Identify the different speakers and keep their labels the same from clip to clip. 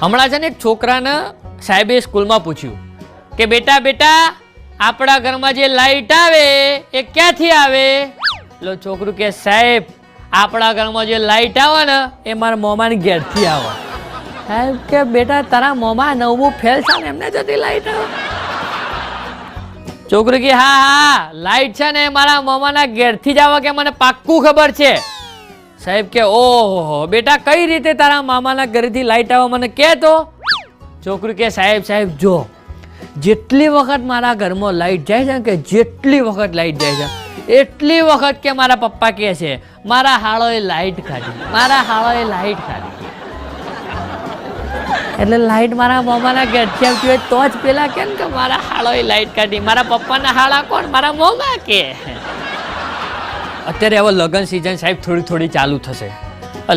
Speaker 1: હમણાં છે ને એક છોકરાને સાહેબે સ્કૂલમાં પૂછ્યું કે બેટા બેટા આપણા ઘરમાં જે લાઈટ આવે એ ક્યાંથી આવે? એટલે છોકરું કે સાહેબ આપણા ઘરમાં જે લાઈટ આવે ને એ મારા મોમાની ઘેરથી આવે. સાહેબ કે બેટા તારા મોમા 9મું ફેલ છે ને એમને જતી લાઈટ આવે? છોકરું કે હા હા લાઈટ છે ને મારા મોમાના ઘેરથી જ આવે કે મને પાક્કું ખબર છે. સાહેબ કે ઓહો બેટા કઈ રીતે તારા મામાના ઘરેથી લાઈટ આવે મને કહે તો? છોકરું કે સાહેબ જો જેટલી વખત મારા ઘરમાં લાઈટ જાય છે કે જેટલી વખત લાઈટ જાય છે એટલી વખત કે મારા પપ્પા કહે છે મારા હાળોએ લાઈટ ખાધી, મારા હાળોએ લાઈટ ખાધી. એટલે લાઈટ મારા મામાના ઘરથી આવતી હોય તો જ પેલા કેમ કે મારા હાળોએ લાઈટ કાઢી. મારા પપ્પાના હાળા કોણ? મારા મોમા કે. અત્યારે હવે લગ્ન સિઝન સાહેબ થોડી ચાલુ થશે.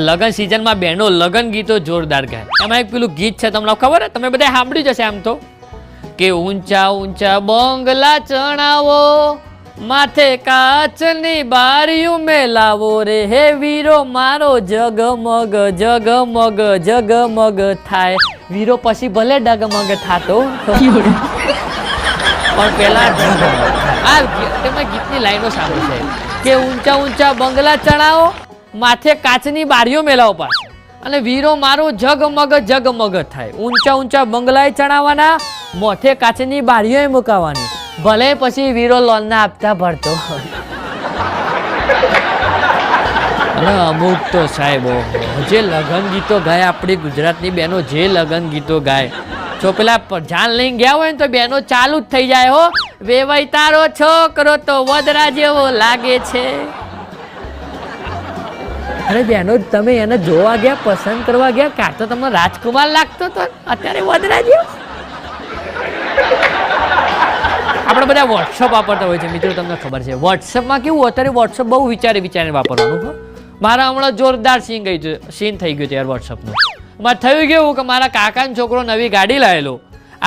Speaker 1: લગ્ન સિઝનમાં બહેનો લગ્ન ગીતો જોરદાર ગાય. એમાં એક પેલું ગીત છે તમને ખબર? તમે બધા સાંભળ્યું જશે આમ તો કે ઊંચા ઊંચા બંગલા ચણાવો માથે કાચની બારીઓ મેલાવો રે હે વીરો મારો જગમગ જગમગ જગમગ થાય. વીરો પછી ભલે ડગમગ થાતો પણ પેલા આ તમે ગીતની લાઈનો સાંભળી છે કે ઊંચા ઊંચા બંગલા ચણાવો માથે કાચની બારીઓ મેલાવો પાછ અને વીરો મારો જગમગ જગમગ થાય. ઊંચા ઊંચા બંગલાએ ચણાવવાના મોથે કાચની બારીઓ મુકાવાની ભલે પછી વીરો લોનના હપ્તા ભરતો. અને અમુક તો સાહેબ જે લગ્ન ગીતો ગાય આપણી ગુજરાતની બહેનો જે લગ્ન ગીતો ગાય જો પેલા જાન લઈને ગયા હોય ને તો બહેનો ચાલુ જ થઈ જાય હો. વેવાઈ તારો છોકરો તો વદરા જેવો લાગે છે. અરે બહેનો તમે એને જોવા ગયા પસંદ કરવા ગયા કાં તો તમને રાજકુમાર લાગતો તો અત્યારે વદરા જેવો. આપણે બધા વોટ્સઅપ વાપરતા હોય છે મિત્રો, તમને ખબર છે વોટ્સઅપમાં કેવું અત્યારે વોટ્સઅપ બહુ વિચારીને વાપરવાનું. મારા હમણાં જોરદાર સીન થઈ ગયું છે યાર વોટ્સઅપનું. મારે થયું કેવું કે મારા કાકાનો છોકરો નવી ગાડી લાવેલો.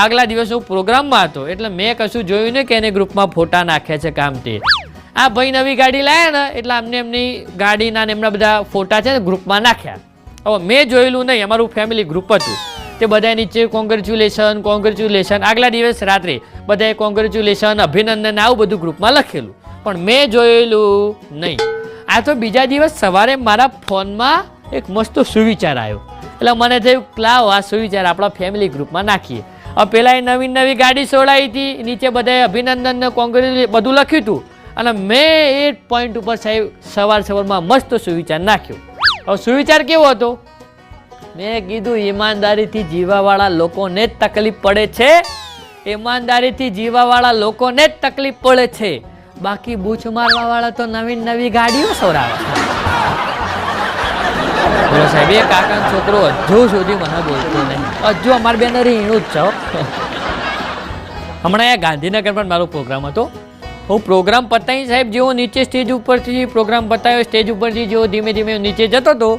Speaker 1: આગલા દિવસ હું પ્રોગ્રામમાં હતો એટલે મેં કશું જોયું ને કે એને ગ્રુપમાં ફોટા નાખ્યા છે કામ તે. આ ભાઈ નવી ગાડી લાવ્યા ને એટલે અમને એમની ગાડીના એમના બધા ફોટા છે ને ગ્રુપમાં નાખ્યા. હવે મેં જોયેલું નહીં, અમારું ફેમિલી ગ્રુપ હતું તે બધાએ નીચે કોંગ્રેચ્યુલેશન આગલા દિવસ રાત્રે બધાએ કોંગ્રેચ્યુલેશન અભિનંદન આવું બધું ગ્રુપમાં લખેલું પણ મેં જોયેલું નહીં. આ તો બીજા દિવસ સવારે મારા ફોનમાં એક મસ્ત સુવિચાર આવ્યો એટલે મને થયું લાવો આ સુવિચાર આપણા ફેમિલી ગ્રુપમાં નાખીએ. હવે પેલા નવી ગાડી સોડાવી હતી, નીચે બધાએ અભિનંદન કોંગ્રેચ્યુલેશન બધું લખ્યું હતું અને મેં એ પોઈન્ટ ઉપર સાહેબ સવારમાં મસ્ત સુવિચાર નાખ્યો. હવે સુવિચાર કેવો હતો? મેં કીધું ઈમાનદારીથી જીવાવાળા લોકોને જ તકલીફ પડે છે, ઈમાનદારીથી જીવાવાળા લોકોને જ તકલીફ પડે છે, બાકી બૂચ મારવા વાળા તો નવી ગાડીઓ સોરાવે. બોલો સાહેબ એ કાકાનો છોકરો હજુ સુધી મને બોલતો નહીં. હજુ અમારી બેન રીણું જ છો. હમણાં ગાંધીનગર પણ મારો પ્રોગ્રામ હતો. હું પ્રોગ્રામ પતાવી સાહેબ જેવો નીચે સ્ટેજ ઉપરથી પ્રોગ્રામ પતાવ્યો સ્ટેજ ઉપરથી જેવો ધીમે નીચે જતો હતો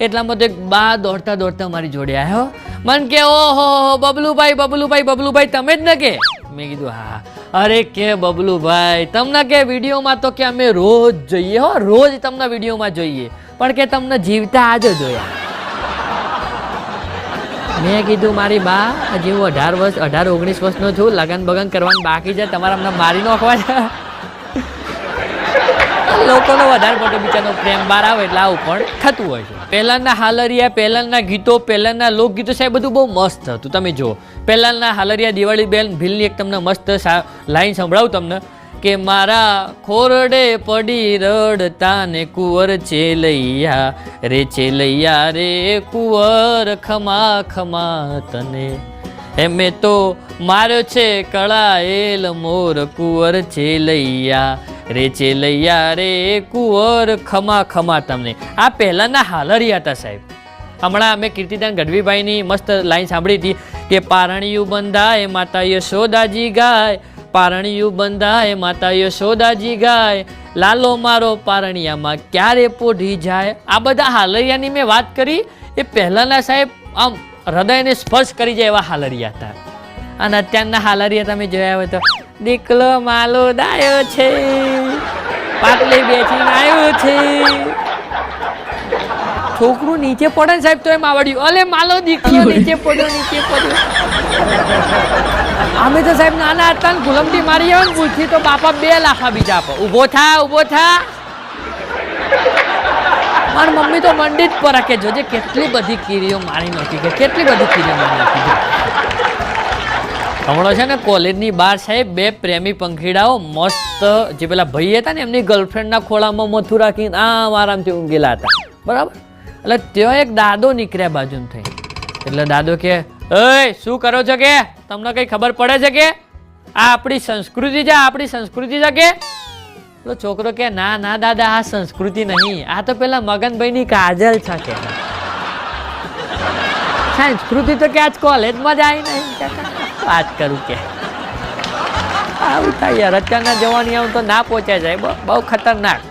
Speaker 1: એટલામાં તો એક બા દોડતા મારી જોડે આવ્યો. મને કે ઓહો બબલુભાઈ તમે જ ને કે? મેં કીધું હા. અરે કે બબલુભાઈ તમને કે વિડીયોમાં તો કે અમે રોજ જોઈએ હો, રોજ તમને વિડીયોમાં જોઈએ પણ કે તમને જીવતા આજે જોયા. મેં કીધું મારી બા હજી હું 18-19 વર્ષનો છું, લગન બગન કરવાનું બાકી છે, તમારા અમને મારી નાખવા છે. લોકોનો વધારે પડતો બિચારનો પ્રેમ બહાર આવે એટલે આવું પણ થતું હોય છે. પહેલાંના હાલરિયા, પહેલાંના ગીતો, પહેલાંના લોકગીતો સાહેબ બધું બહુ મસ્ત હતું. તમે જુઓ પહેલાંના હાલરિયા દિવાળી બેન ભીલની એક તમને મસ્ત લાઈન સંભળાવું તમને કે મારા ખોરડે પડી રડતા ને કુંવર ચેલૈયા રે કુંવર ખમા ખમા તને મેં તો માર્યો છે કળાયેલ મોર કુંવર ચેલૈયા રે કુંવર ખમા ખમા તમને. આ પહેલાંના હાલરિયા હતા સાહેબ. હમણાં અમે કીર્તિદાન ગઢવીભાઈની મસ્ત લાઈન સાંભળી હતી કે પારણિયું બંધાય માતા યશોદાજી ગાય, પારણિયું બંધાય માતા યશોદાજી ગાય, લાલો મારો પારણિયામાં ક્યારે પોઢી જાય. આ બધા હાલરિયાની મેં વાત કરી એ પહેલાંના સાહેબ આમ હૃદયને સ્પર્શ કરી જાય એવા હાલરિયા હતા. અને અત્યારના હાલરિયા તમે જોયા હોય તો દીકલો માલો દાયો છે, પાટલી બેચીને આવ્યો છે, છોકરું નીચે પડે ને સાહેબ તો એમ આવડ્યું અલે માલો દીકરો નીચે પડ્યો અમે તો સાહેબ નાના હતા ને ગુલમટી મારી આવે ને પૂછી તો બાપા 2 લાખા બીજા આપો ઊભો થા મારી મમ્મી તો મંડી જ પર કે જોજે કેટલી બધી કીડીઓ મારી નાખી કે કેટલી બધી કીડીઓ મારી નાખી હમણાં છે ને કોલેજની બહાર સાહેબ 2 પ્રેમી પંખીડાઓ મસ્ત જે પેલા ભાઈ હતા ને એમની ગર્લફ્રેન્ડના ખોળામાં મથું રાખીને આરામથી ઊંઘેલા હતા બરાબર એટલે ત્યાં એક દાદો નીકળ્યા બાજુમ થઈ એટલે દાદો કે ઓય શું કરો છો કે તમને કઈ ખબર પડે છે કે આ આપણી સંસ્કૃતિ છે કે પેલો છોકરો કે ના દાદા આ સંસ્કૃતિ નહીં આ તો પેલા મગનભાઈની કાજલ છે કે સંસ્કૃતિ તો કે આજ કોલેજમાં જ આવી નહીં વાત કરું કે આવું થાય યાર અત્યારના જવાની આવું તો ના પહોંચાય જાય બહુ ખતરનાક